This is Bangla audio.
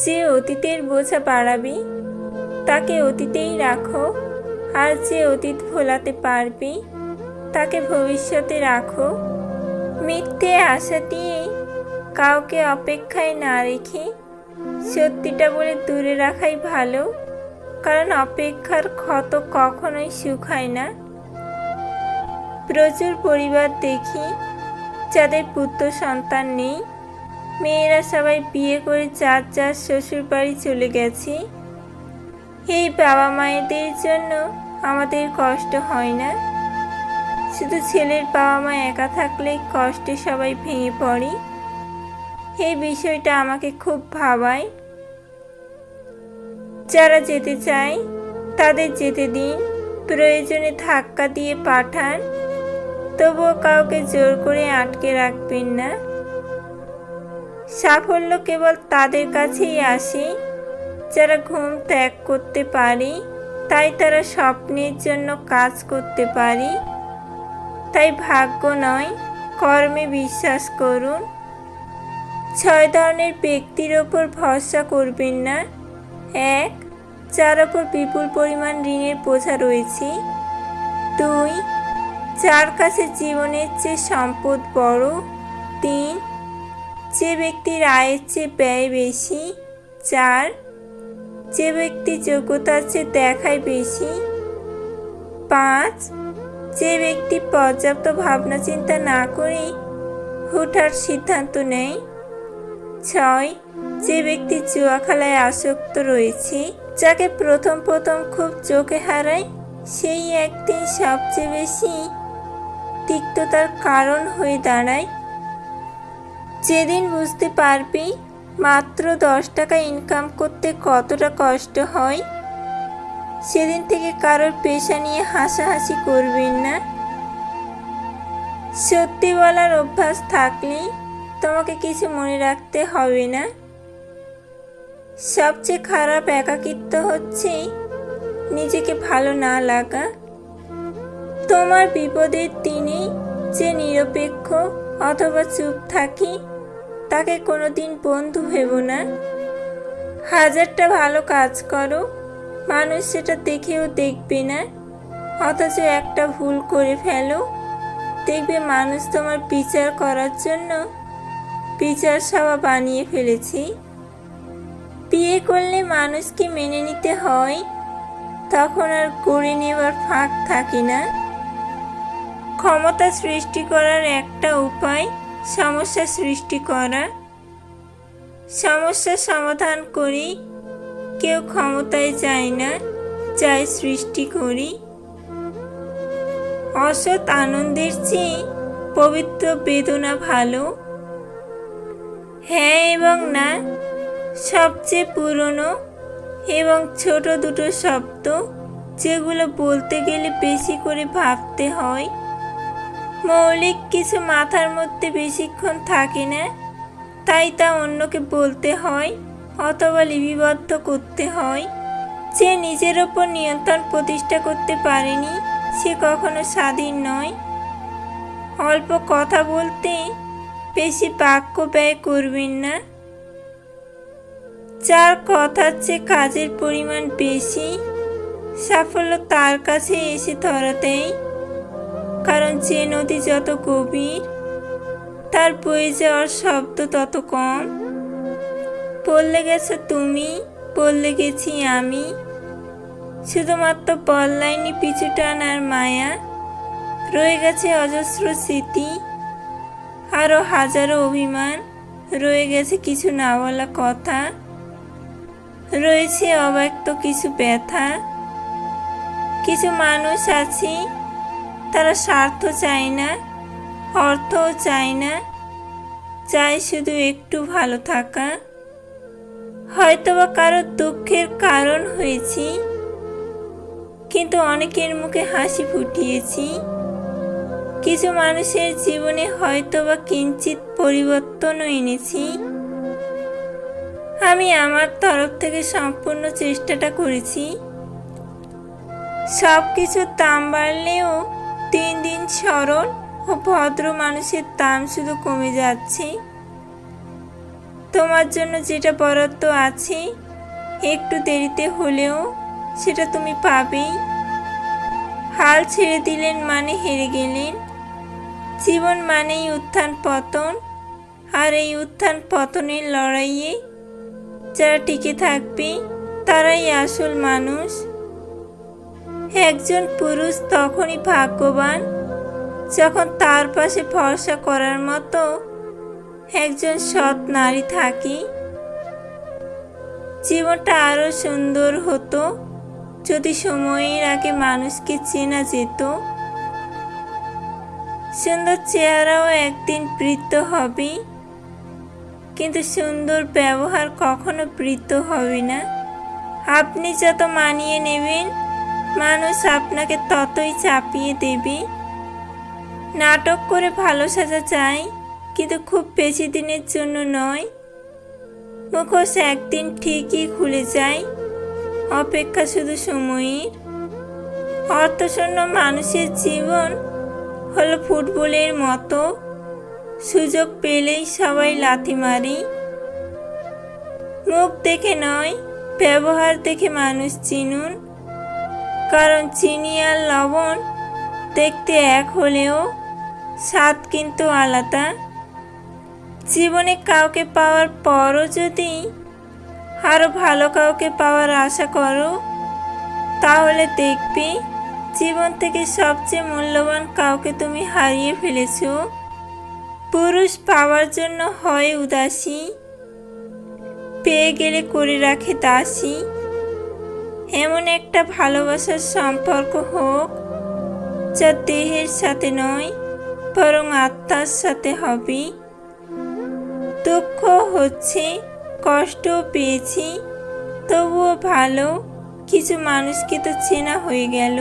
যে অতীতের বোঝা বাড়াবি তাকে অতীতেই রাখো, আর যে অতীত ভোলাতে পারবি তাকে ভবিষ্যতে রাখো। মিথ্যে আশা দিয়ে কাউকে অপেক্ষায় না রেখে সত্যিটা বলে দূরে রাখাই ভালো, কারণ অপেক্ষার ক্ষত কখনোই শুকায় না। প্রচুর পরিবার দেখি যাদের পুত্র সন্তান নেই, মেয়েরা সবাই বিয়ে করে যার যার শ্বশুর বাড়ি চলে গেছে। এই বাবা মায়েদের জন্য আমাদের কষ্ট হয় না, শুধু ছেলের বাবা মা একা থাকলে কষ্টে সবাই ভেঙে পড়ে। এই বিষয়টা আমাকে খুব ভাবায়। যারা যেতে চায় তাদের যেতে দিন, প্রয়োজনে ধাক্কা দিয়ে পাঠান, তবুও কাউকে জোর করে আটকে রাখবেন না। সাফল্য কেবল তাদের কাছেই আসে যারা ঘুম ত্যাগ করতে পারে, তাই তারা স্বপ্নের জন্য কাজ করতে পারে। তাই ভাগ্য নয়, কর্মে বিশ্বাস করুন। 6 ধরনের ব্যক্তির ওপর ভরসা করবেন না। 1. যার ওপর বিপুল পরিমাণ ঋণের বোঝা রয়েছে। 2. যার কাছে জীবনের চেয়ে সম্পদ বড়। 3. যে ব্যক্তির আয়ের চেয়ে ব্যয় বেশি। 4. যে ব্যক্তি যোগ্যতার চেয়ে দেখায় বেশি। 5. যে ব্যক্তি পর্যাপ্ত ভাবনা চিন্তা না করে হুটহাট সিদ্ধান্ত নেয়। 6. যে ব্যক্তি জুয়া খেলায় আসক্ত রয়েছে। যাকে প্রথম খুব চোখে হারায়, সেই একদিন সবচেয়ে বেশি তিক্ততার কারণ হয়ে দাঁড়ায়। যেদিন বুঝতে পারবি মাত্র 10 টাকা ইনকাম করতে কতটা কষ্ট হয়, সেদিন থেকে কারোর পেশা নিয়ে হাসাহাসি করবেন না। সত্যি বলার অভ্যাস থাকলে তোমাকে কিছু মনে রাখতে হবে না। সবচেয়ে খারাপ একাকিত্ব হচ্ছে নিজেকে ভালো না লাগা। তোমার বিপদের দিনে যে নিরপেক্ষ অথবা চুপ থাকি, তাকে কোনোদিন বন্ধু ভেবো না। 1000টা ভালো কাজ করো, মানুষ সেটা দেখেও দেখবে না। অথচ একটা ভুল করে ফেলো, দেখবে মানুষ তোমার বিচার করার জন্য বিচার সভা বানিয়ে ফেলেছি। বিয়ে করলে মানুষকে মেনে নিতে হয়, তখন আর করে নেবার ফাঁক থাকে না। ক্ষমতা সৃষ্টি করার একটা উপায় সমস্যা সৃষ্টি করা। সমস্যা সমাধান করি, কেউ ক্ষমতায় যায় না, চাই সৃষ্টি করি। অসৎ আনন্দের চেয়ে পবিত্র বেদনা ভালো। হ্যাঁ এবং না সবচেয়ে পুরনো এবং ছোট দুটো শব্দ, যেগুলো বলতে গেলে বেশি করে ভাবতে হয়। মৌলিক কিছু মাথার মধ্যে বেশিক্ষণ থাকে না, তাই তা অন্যকে বলতে হয় অথবা লিপিবদ্ধ করতে হয়। যে নিজের ওপর নিয়ন্ত্রণ প্রতিষ্ঠা করতে পারেনি, সে কখনো স্বাধীন নয়। অল্প কথা বলতে বেশি বাক্য ব্যয় করবেন না। যার কথার চেয়ে কাজের পরিমাণ বেশি, সাফল্য তার কাছে এসে ধরা দেয়। কারণ যে নদী যত গভীর, তার বয়ে যাওয়ার শব্দ তত কম। বললে গেছো তুমি, বললে গেছি আমি। শুধুমাত্র বললাইনি পিছু টান আর মায়া, রয়ে গেছে অজস্র স্মৃতি, আরো হাজারো অভিমান। রয়ে গেছে কিছু না বলা কথা, রয়েছে অব্যক্ত কিছু ব্যথা। কিছু মানুষ আছে, তারা স্বার্থ চায় না, অর্থও চায় না, চায় শুধু একটু ভালো থাকা। হয়তোবা কারো দুঃখের কারণ হয়েছি, কিন্তু অনেকের মুখে হাসি ফুটিয়েছি। কিছু মানুষের জীবনে হয়তোবা কিঞ্চিৎ পরিবর্তনও এনেছি। আমি আমার তরফ থেকে সম্পূর্ণ চেষ্টাটা করেছি। সব কিছুর দাম বাড়লেও দিন দিন সরল ও ভদ্র মানুষের দাম শুধু কমে যাচ্ছে। তোমার জন্য যেটা বরাদ্দ আছে একটু দেরিতে হলেও সেটা তুমি পাবেই। হাল ছেড়ে দিলেন মানে হেরে গেলেন। জীবন মানেই উত্থান পতন, আর এই উত্থান পতনের লড়াইয়ে যারা টিকে থাকবে তারাই আসল মানুষ। একজন পুরুষ তখনই ভাগ্যবান যখন তার পাশে ভরসা করার মতো একজন সৎ নারী থাকে। জীবনটা আরো সুন্দর হতো যদি সময়ের আগে মানুষকে চেনা যেত। সুন্দর চেহারাও একদিন বৃদ্ধ হবে, কিন্তু সুন্দর ব্যবহার কখনো বৃদ্ধ হবে না। আপনি যত মানিয়ে নেবেন মানুষ আপনাকে ততই চাপিয়ে দেবে। নাটক করে ভালো সাজা চাই, কিন্তু খুব বেশি দিনের জন্য নয়। মুখোশ একদিন ঠিকই খুলে যায়, অপেক্ষা শুধু সময়ের। অর্থশূন্য মানুষের জীবন হলো ফুটবলের মতো, সুযোগ পেলেই সবাই লাথি মারে। মুখ দেখে নয়, ব্যবহার দেখে মানুষ চিনুন, কারণ চিনি আর লবণ দেখতে এক হলেও স্বাদ কিন্তু আলাদা। জীবনে কাউকে পাওয়ার পরও যদি আরো ভালো কাউকে পাওয়ার আশা করো, তাহলে দেখবে জীবন থেকে সবচেয়ে মূল্যবান কাউকে তুমি হারিয়ে ফেলেছো। পুরুষ পাওয়ার জন্য হয় উদাসী, পেয়ে গেলে করে রাখে দাসী। এমন একটা ভালোবাসার সম্পর্ক হোক যা দেহের সাথে নয় বরং আত্মার সাথে হবে। দুঃখ হচ্ছে, কষ্ট পেয়েছি, তবুও ভালো কিছু মানুষকে তো চেনা হয়ে গেল।